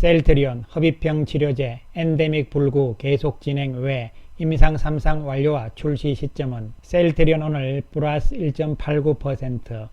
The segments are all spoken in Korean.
셀트리온 흡입형 치료제 엔데믹 불구 계속 진행 외 임상 3상 완료와 출시 시점은 셀트리온 오늘 플러스 1.89%,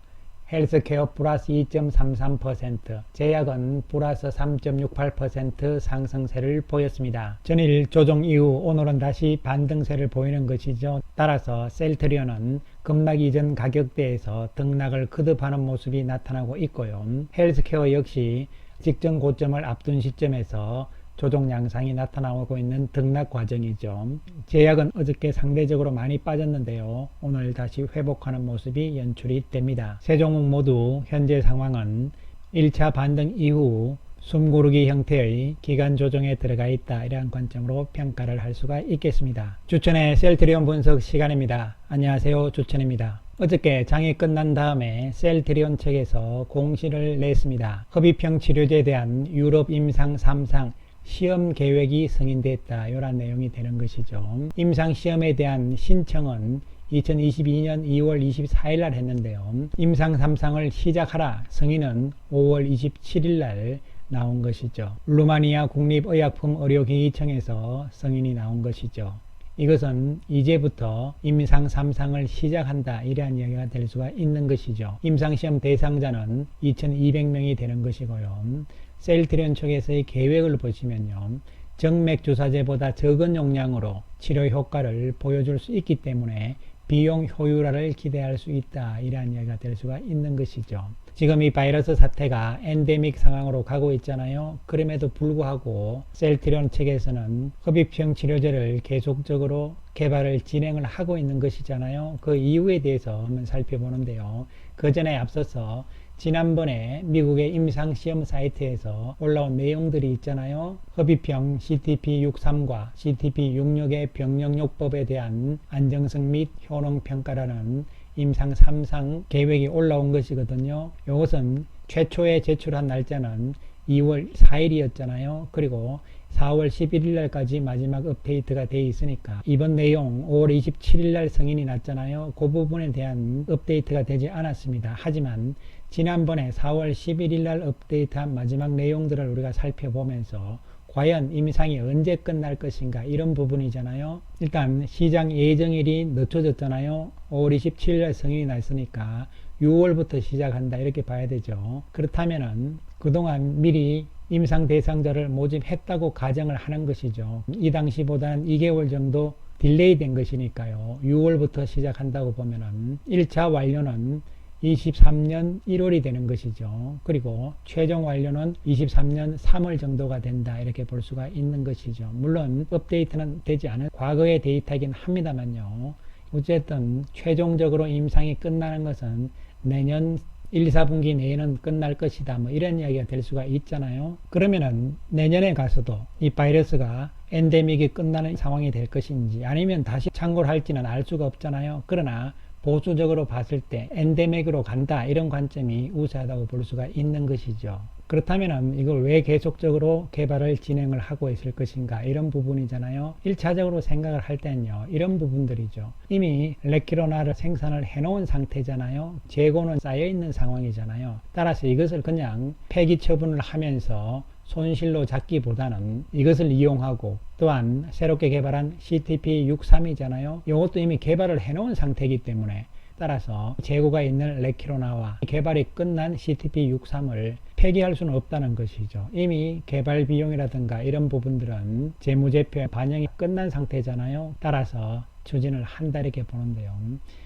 헬스케어 플러스 2.33%, 제약은 플러스 3.68% 상승세를 보였습니다. 전일 조정 이후 오늘은 다시 반등세를 보이는 것이죠. 따라서 셀트리온은 급락 이전 가격대에서 등락을 거듭하는 모습이 나타나고 있고요. 헬스케어 역시 직전 고점을 앞둔 시점에서 조정 양상이 나타나고 있는 등락 과정이죠. 제약은 어저께 상대적으로 많이 빠졌는데요. 오늘 다시 회복하는 모습이 연출이 됩니다. 세 종목 모두 현재 상황은 1차 반등 이후 숨고르기 형태의 기간 조정에 들어가 있다, 이러한 관점으로 평가를 할 수가 있겠습니다. 주천의 셀트리온 분석 시간입니다. 안녕하세요, 주천입니다. 어저께 장이 끝난 다음에 셀트리온 측에서 공시를 냈습니다. 흡입형 치료제에 대한 유럽 임상 3상 시험 계획이 승인됐다, 이런 내용이 되는 것이죠. 임상 시험에 대한 신청은 2022년 2월 24일 날 했는데요. 임상 3상을 시작하라 승인은 5월 27일 날 나온 것이죠. 루마니아 국립의약품의료기기청에서 승인이 나온 것이죠. 이것은 이제부터 임상 3상을 시작한다, 이러한 이야기가 될 수가 있는 것이죠. 임상시험 대상자는 2200명이 되는 것이고요. 셀트리온 측에서의 계획을 보시면요, 정맥 주사제보다 적은 용량으로 치료 효과를 보여줄 수 있기 때문에 비용 효율화를 기대할 수 있다, 이러한 이야기가 될 수가 있는 것이죠. 지금 이 바이러스 사태가 엔데믹 상황으로 가고 있잖아요. 그럼에도 불구하고 셀트리온 측에서는 흡입형 치료제를 계속적으로 개발을 진행을 하고 있는 것이잖아요. 그 이유에 대해서 한번 살펴보는데요. 그 전에 앞서서 지난번에 미국의 임상시험 사이트에서 올라온 내용들이 있잖아요. 흡입형 CTP63과 CTP66의 병력요법에 대한 안정성 및 효능평가라는 임상 3상 계획이 올라온 것이거든요. 이것은 최초에 제출한 날짜는 2월 4일이었잖아요. 그리고 4월 11일 날까지 마지막 업데이트가 되어 있으니까 이번 내용 5월 27일 날 승인이 났잖아요. 그 부분에 대한 업데이트가 되지 않았습니다. 하지만 지난번에 4월 11일 날 업데이트한 마지막 내용들을 우리가 살펴보면서 과연 임상이 언제 끝날 것인가, 이런 부분이잖아요. 일단 시장 예정일이 늦춰졌잖아요. 5월 27일 날 승인이 났으니까 6월부터 시작한다, 이렇게 봐야 되죠. 그렇다면은 그동안 미리 임상 대상자를 모집했다고 가정을 하는 것이죠. 이 당시보다는 2개월 정도 딜레이 된 것이니까요. 6월부터 시작한다고 보면은 1차 완료는 23년 1월이 되는 것이죠. 그리고 최종 완료는 23년 3월 정도가 된다, 이렇게 볼 수가 있는 것이죠. 물론 업데이트는 되지 않은 과거의 데이터이긴 합니다만요. 어쨌든 최종적으로 임상이 끝나는 것은 내년 1, 4분기 내에는 끝날 것이다, 뭐 이런 이야기가 될 수가 있잖아요. 그러면은 내년에 가서도 이 바이러스가 엔데믹이 끝나는 상황이 될 것인지 아니면 다시 창궐 할지는 알 수가 없잖아요. 그러나 보수적으로 봤을 때 엔데믹으로 간다, 이런 관점이 우세하다고 볼 수가 있는 것이죠. 그렇다면 이걸 왜 계속적으로 개발을 진행을 하고 있을 것인가, 이런 부분이잖아요. 1차적으로 생각을 할 때는요, 이런 부분들이죠. 이미 레키로나를 생산을 해놓은 상태잖아요. 재고는 쌓여있는 상황이잖아요. 따라서 이것을 그냥 폐기 처분을 하면서 손실로 잡기보다는 이것을 이용하고, 또한 새롭게 개발한 CTP63이잖아요. 이것도 이미 개발을 해놓은 상태이기 때문에 따라서 재고가 있는 레키로나와 개발이 끝난 CTP63을 폐기할 수는 없다는 것이죠. 이미 개발 비용이라든가 이런 부분들은 재무제표에 반영이 끝난 상태잖아요. 따라서 추진을 한다, 이렇게 보는데요.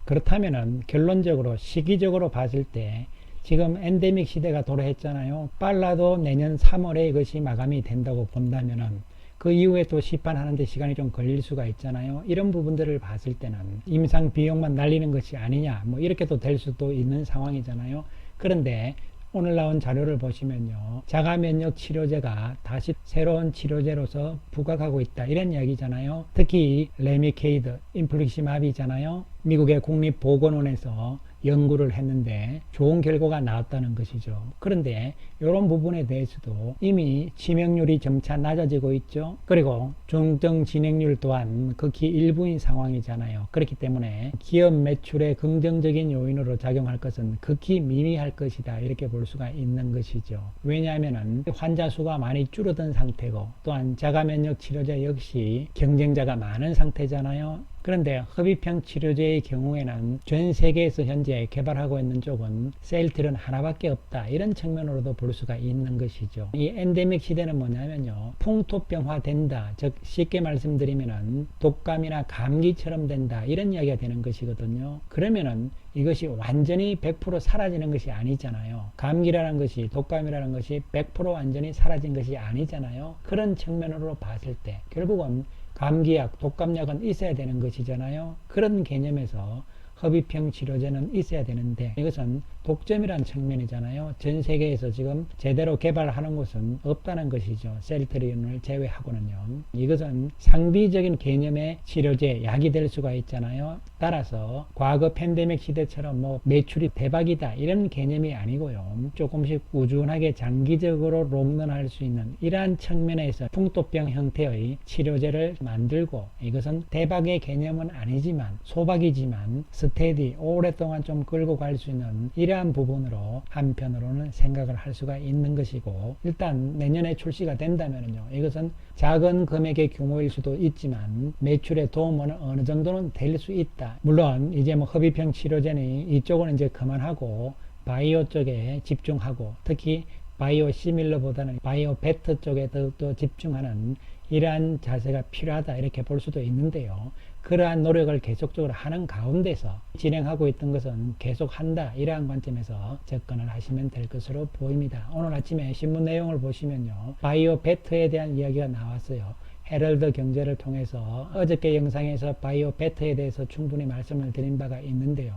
그렇다면은 결론적으로 시기적으로 봤을 때 지금 엔데믹 시대가 도래했잖아요. 빨라도 내년 3월에 이것이 마감이 된다고 본다면은 그 이후에 또 시판하는데 시간이 좀 걸릴 수가 있잖아요. 이런 부분들을 봤을 때는 임상 비용만 날리는 것이 아니냐, 뭐 이렇게 또 될 수도 있는 상황이잖아요. 그런데 오늘 나온 자료를 보시면요, 자가면역 치료제가 다시 새로운 치료제로서 부각하고 있다, 이런 이야기잖아요. 특히 레미케이드, 인플릭시맙이잖아요. 미국의 국립보건원에서 연구를 했는데 좋은 결과가 나왔다는 것이죠. 그런데 이런 부분에 대해서도 이미 치명률이 점차 낮아지고 있죠. 그리고 중증 진행률 또한 극히 일부인 상황이잖아요. 그렇기 때문에 기업 매출에 긍정적인 요인으로 작용할 것은 극히 미미할 것이다, 이렇게 볼 수가 있는 것이죠. 왜냐하면 환자 수가 많이 줄어든 상태고 또한 자가면역 치료제 역시 경쟁자가 많은 상태잖아요. 그런데 흡입형 치료제의 경우에는 전 세계에서 현재 개발하고 있는 쪽은 셀트리온 하나밖에 없다, 이런 측면으로도 볼 수가 있는 것이죠. 이 엔데믹 시대는 뭐냐면요, 풍토병화 된다, 즉 쉽게 말씀드리면은 독감이나 감기처럼 된다, 이런 이야기가 되는 것이거든요. 그러면은 이것이 완전히 100% 사라지는 것이 아니잖아요. 감기라는 것이, 독감이라는 것이 100% 완전히 사라진 것이 아니잖아요. 그런 측면으로 봤을 때 결국은 감기약, 독감약은 있어야 되는 것이잖아요. 그런 개념에서 흡입형 치료제는 있어야 되는데 이것은 독점이라는 측면이잖아요. 전 세계에서 지금 제대로 개발하는 곳은 없다는 것이죠. 셀트리온을 제외하고는요. 이것은 상비적인 개념의 치료제, 약이 될 수가 있잖아요. 따라서 과거 팬데믹 시대처럼 뭐 매출이 대박이다, 이런 개념이 아니고요. 조금씩 꾸준하게 장기적으로 롱런할 수 있는 이러한 측면에서 풍토병 형태의 치료제를 만들고, 이것은 대박의 개념은 아니지만 소박이지만 스테디, 오랫동안 좀 끌고 갈 수 있는 이러한 부분으로 한편으로는 생각을 할 수가 있는 것이고, 일단 내년에 출시가 된다면요, 이것은 작은 금액의 규모일 수도 있지만 매출에 도움은 어느 정도는 될 수 있다. 물론 이제 뭐 흡입형 치료제니 이쪽은 이제 그만하고 바이오 쪽에 집중하고, 특히 바이오 시밀러보다는 바이오 베터 쪽에 더욱더 집중하는 이러한 자세가 필요하다, 이렇게 볼 수도 있는데요. 그러한 노력을 계속적으로 하는 가운데서 진행하고 있던 것은 계속한다, 이러한 관점에서 접근을 하시면 될 것으로 보입니다. 오늘 아침에 신문 내용을 보시면요, 바이오 베터에 대한 이야기가 나왔어요. 헤럴드 경제를 통해서 어저께 영상에서 바이오 베터에 대해서 충분히 말씀을 드린 바가 있는데요.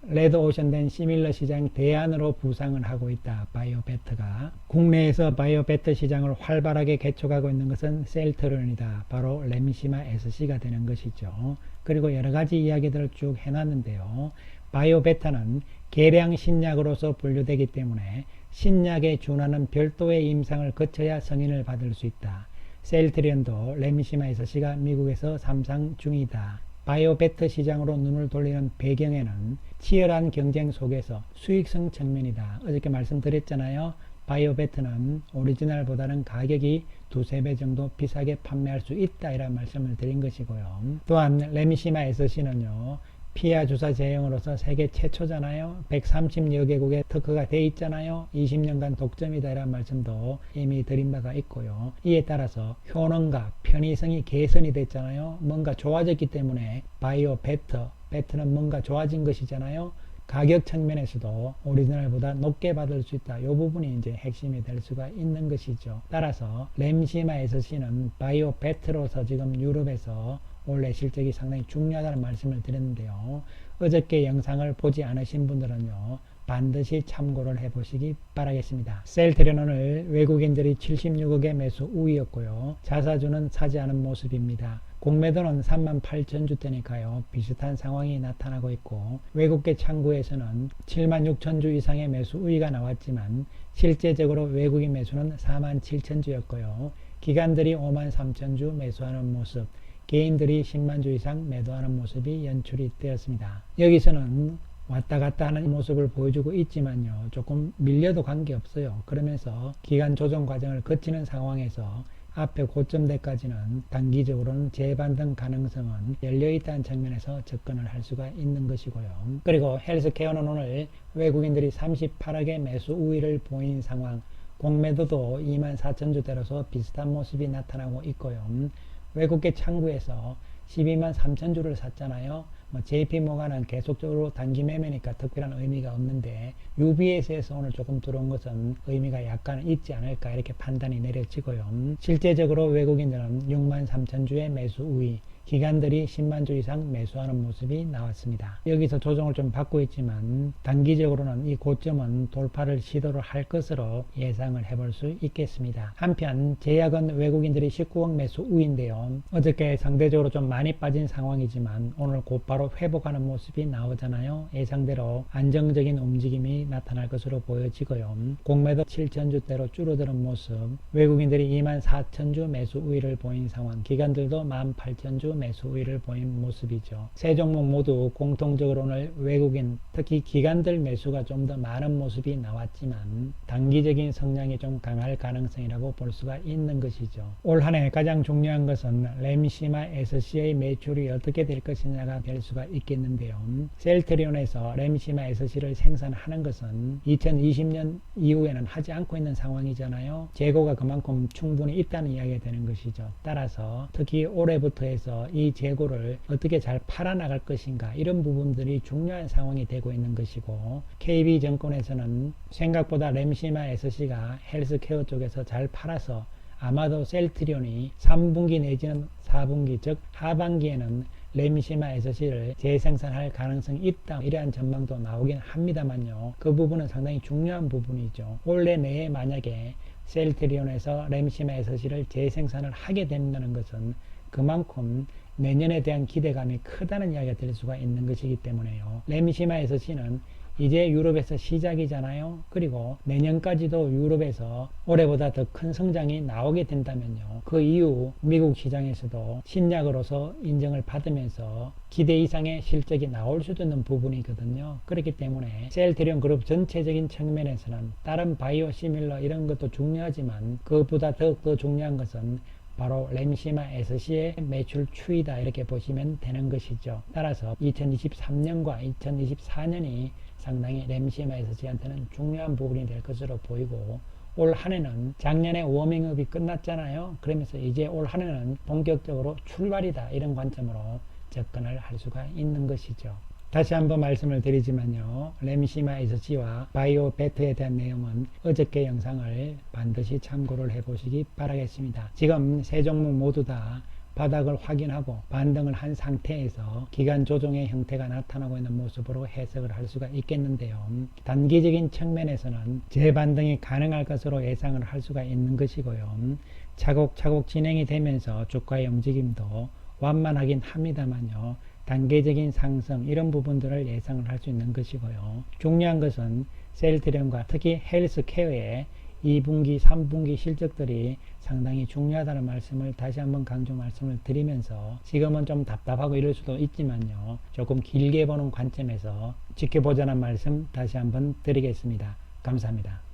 레드 오션된 시밀러 시장 대안으로 부상을 하고 있다, 바이오 베터가. 국내에서 바이오 베터 시장을 활발하게 개척하고 있는 것은 셀트리온이다, 바로 램시마 SC가 되는 것이죠. 그리고 여러 가지 이야기들을 쭉 해놨는데요. 바이오 베터는 계량 신약으로서 분류되기 때문에 신약에 준하는 별도의 임상을 거쳐야 승인을 받을 수 있다. 셀트리온도 램시마 SC가 미국에서 3상 중이다. 바이오 베터 시장으로 눈을 돌리는 배경에는 치열한 경쟁 속에서 수익성 측면이다. 어저께 말씀드렸잖아요. 바이오 베터는 오리지널보다는 가격이 두세 배 정도 비싸게 판매할 수 있다, 이런 말씀을 드린 것이고요. 또한 램시마 SC는요, 피하 주사 제형으로서 세계 최초잖아요. 130여 개국에 특허가 돼 있잖아요. 20년간 독점이다, 이런 말씀도 이미 드린 바가 있고요. 이에 따라서 효능과 편의성이 개선이 됐잖아요. 뭔가 좋아졌기 때문에 바이오 베터는 뭔가 좋아진 것이잖아요. 가격 측면에서도 오리지널보다 높게 받을 수 있다. 이 부분이 이제 핵심이 될 수가 있는 것이죠. 따라서 램시마 SC는 바이오 베터로서 지금 유럽에서 원래 실적이 상당히 중요하다는 말씀을 드렸는데요. 어저께 영상을 보지 않으신 분들은요, 반드시 참고를 해보시기 바라겠습니다. 셀트리온 오늘 외국인들이 76억의 매수 우위였고요. 자사주는 사지 않은 모습입니다. 공매도는 38,000주대니까요. 비슷한 상황이 나타나고 있고, 외국계 창구에서는 76,000주 이상의 매수 우위가 나왔지만 실제적으로 외국인 매수는 47,000주였고요. 기관들이 53,000주 매수하는 모습, 개인들이 10만 주 이상 매도하는 모습이 연출이 되었습니다. 여기서는 왔다 갔다 하는 모습을 보여주고 있지만요, 조금 밀려도 관계없어요. 그러면서 기간 조정 과정을 거치는 상황에서 앞에 고점대까지는 단기적으로는 재반등 가능성은 열려있다는 측면에서 접근을 할 수가 있는 것이고요. 그리고 헬스케어는 오늘 외국인들이 38억의 매수 우위를 보인 상황, 공매도도 24,000주대로서 비슷한 모습이 나타나고 있고요. 외국계 창구에서 12만 3천 주를 샀잖아요. JP모간은 계속적으로 단기 매매니까 특별한 의미가 없는데 UBS에서 오늘 조금 들어온 것은 의미가 약간 있지 않을까, 이렇게 판단이 내려지고요. 실제적으로 외국인들은 6만 3천 주의 매수 우위, 기관들이 10만 주 이상 매수하는 모습이 나왔습니다. 여기서 조정을 좀 받고 있지만 단기적으로는 이 고점은 돌파를 시도를 할 것으로 예상을 해볼 수 있겠습니다. 한편 제약은 외국인들이 19억 매수 우인데요. 어저께 상대적으로 좀 많이 빠진 상황이지만 오늘 곧바로 회복하는 모습이 나오잖아요. 예상대로 안정적인 움직임이 나타날 것으로 보여지고요. 공매도 7천주대로 줄어드는 모습, 외국인들이 2만 4천주 매수 우위를 보인 상황, 기관들도 1만 8천주 매수 우위를 보인 모습이죠. 세 종목 모두 공통적으로 오늘 외국인, 특히 기관들 매수가 좀 더 많은 모습이 나왔지만 단기적인 성향이 좀 강할 가능성이라고 볼 수가 있는 것이죠. 올 한 해 가장 중요한 것은 램시마 SC의 매출이 어떻게 될 것이냐가 될 수가 있겠는데요. 셀트리온에서 램시마 SC를 생산하는 것은 2020년 이후에는 하지 않고 있는 상황이잖아요. 재고가 그만큼 충분히 있다는 이야기가 되는 것이죠. 따라서 특히 올해부터 해서 이 재고를 어떻게 잘 팔아나갈 것인가, 이런 부분들이 중요한 상황이 되고 있는 것이고, KB증권에서는 생각보다 램시마 SC가 헬스케어 쪽에서 잘 팔아서 아마도 셀트리온이 3분기 내지는 4분기, 즉 하반기에는 램시마 SC를 재생산할 가능성이 있다, 이러한 전망도 나오긴 합니다만요. 그 부분은 상당히 중요한 부분이죠. 올해 내에 만약에 셀트리온에서 램시마 SC를 재생산을 하게 된다는 것은 그만큼 내년에 대한 기대감이 크다는 이야기가 될 수가 있는 것이기 때문에요. 램시마 SC는 이제 유럽에서 시작이잖아요. 그리고 내년까지도 유럽에서 올해보다 더 큰 성장이 나오게 된다면요, 그 이후 미국 시장에서도 신약으로서 인정을 받으면서 기대 이상의 실적이 나올 수도 있는 부분이거든요. 그렇기 때문에 셀트리온 그룹 전체적인 측면에서는 다른 바이오 시밀러 이런 것도 중요하지만 그것보다 더욱더 중요한 것은 바로 램시마 SC의 매출 추이다, 이렇게 보시면 되는 것이죠. 따라서 2023년과 2024년이 상당히 램시마 SC한테는 중요한 부분이 될 것으로 보이고, 올 한 해는 작년에 워밍업이 끝났잖아요. 그러면서 이제 올 한 해는 본격적으로 출발이다, 이런 관점으로 접근을 할 수가 있는 것이죠. 다시 한번 말씀을 드리지만요, 램시마 SC와 바이오베트에 대한 내용은 어저께 영상을 반드시 참고를 해보시기 바라겠습니다. 지금 세 종목 모두 다 바닥을 확인하고 반등을 한 상태에서 기간 조정의 형태가 나타나고 있는 모습으로 해석을 할 수가 있겠는데요. 단기적인 측면에서는 재반등이 가능할 것으로 예상을 할 수가 있는 것이고요. 차곡차곡 진행이 되면서 주가의 움직임도 완만하긴 합니다만요, 단계적인 상승 이런 부분들을 예상을 할 수 있는 것이고요. 중요한 것은 셀트리온과 특히 헬스케어의 2분기, 3분기 실적들이 상당히 중요하다는 말씀을 다시 한번 강조 말씀을 드리면서, 지금은 좀 답답하고 이럴 수도 있지만요, 조금 길게 보는 관점에서 지켜보자는 말씀 다시 한번 드리겠습니다. 감사합니다.